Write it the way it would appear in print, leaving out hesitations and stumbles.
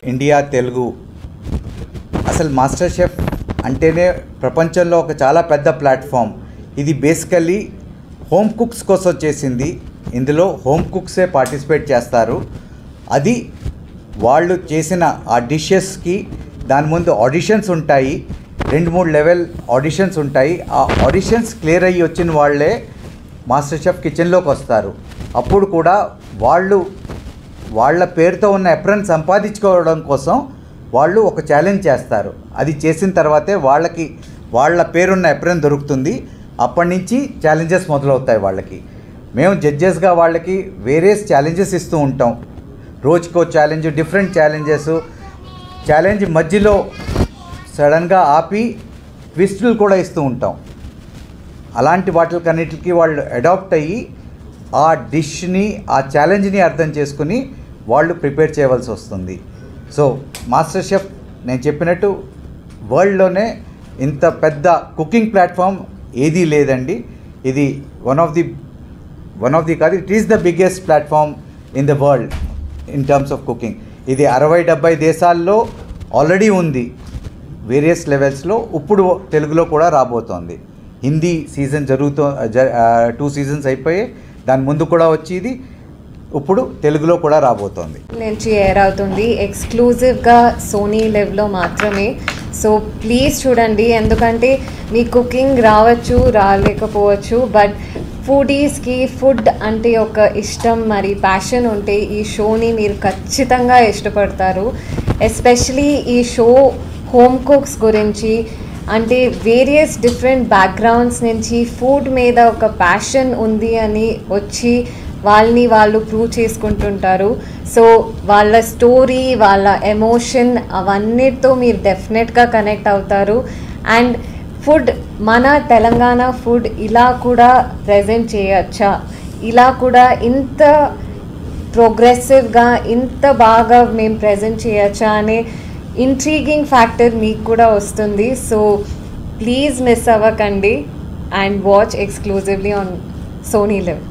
India Telugu అసలు master chef అంటేనే ప్రపంచంలో ఒక చాలా పెద్ద ప్లాట్ఫామ్. ఇది బేసికల్లీ హోమ్ కుక్స్ కోసం చేసింది. ఇందులో హోమ్ కుక్సే పార్టిసిపేట్ చేస్తారు. అది వాళ్ళు చేసిన ఆ డిషెస్కి దాని ముందు ఆడిషన్స్ ఉంటాయి. 2-3 లెవెల్ ఆడిషన్స్ ఉంటాయి. ఆ ఆడిషన్స్ క్లియర్ అయ్యి వచ్చిన వాళ్ళే మాస్టర్ షెఫ్ కిచెన్లోకి వస్తారు. అప్పుడు కూడా వాళ్ళు వాళ్ళ పేరుతో ఉన్న ఎప్రన్ సంపాదించుకోవడం కోసం వాళ్ళు ఒక ఛాలెంజ్ చేస్తారు. అది చేసిన తర్వాతే వాళ్ళకి వాళ్ళ పేరున్న ఎప్రన్ దొరుకుతుంది. అప్పటి నుంచి ఛాలెంజెస్ మొదలవుతాయి వాళ్ళకి. మేము జడ్జెస్గా వాళ్ళకి వేరియస్ ఛాలెంజెస్ ఇస్తూ ఉంటాం. రోజుకో ఛాలెంజ్, డిఫరెంట్ ఛాలెంజ్ మధ్యలో సడన్గా ఆపి ట్విస్టులు కూడా ఇస్తూ ఉంటాం. అలాంటి వాటికన్నిటికీ వాళ్ళు అడాప్ట్ అయ్యి ఆ డిష్ని, ఆ ఛాలెంజ్ని అర్థం చేసుకుని వాళ్ళు ప్రిపేర్ చేయవలసి వస్తుంది. సో మాస్టర్ షెఫ్ నేను చెప్పినట్టు వరల్డ్లోనే ఇంత పెద్ద కుకింగ్ ప్లాట్ఫామ్ ఏదీ లేదండి. ఇది వన్ ఆఫ్ ది కాదు, it is the biggest platform in the world in terms of cooking. ఇది 60-70 దేశాల్లో ఆల్రెడీ ఉంది వేరియస్ లెవెల్స్లో. ఇప్పుడు తెలుగులో కూడా రాబోతోంది. హిందీ సీజన్ 2 సీజన్స్ అయిపోయి దాని ముందు కూడా వచ్చేది, ఇప్పుడు తెలుగులో కూడా రాబోతోంది. నుంచి ఎయిర్ అవుతుంది ఎక్స్క్లూజివ్గా సోనీ లెవ్లో మాత్రమే. సో ప్లీజ్ చూడండి, ఎందుకంటే మీ కుకింగ్ రావచ్చు రాలేకపోవచ్చు, బట్ ఫుడీస్కి ఫుడ్ అంటే ఒక ఇష్టం మరి ప్యాషన్ ఉంటే ఈ షోని మీరు ఖచ్చితంగా ఇష్టపడతారు. ఎస్పెషలీ ఈ షో హోమ్ కుక్స్ గురించి, అంటే వేరియస్ డిఫరెంట్ బ్యాక్గ్రౌండ్స్ నుంచి ఫుడ్ మీద ఒక ప్యాషన్ ఉంది అని వచ్చి వాళ్ళు ప్రూవ్ చేసుకుంటుంటారు. సో వాళ్ళ స్టోరీ, వాళ్ళ ఎమోషన్ అవన్నిటితో మీరు డెఫినెట్గా కనెక్ట్ అవుతారు. అండ్ ఫుడ్, మన తెలంగాణ ఫుడ్ ఇలా కూడా ప్రజెంట్ చేయొచ్చా, ఇలా కూడా ఇంత ప్రోగ్రెసివ్గా ఇంత బాగా మేము ప్రజెంట్ చేయొచ్చా అనే ఇంట్రీగింగ్ ఫ్యాక్టర్ మీకు కూడా వస్తుంది. సో ప్లీజ్ మిస్ అవ్వకండి and watch exclusively on Sony live.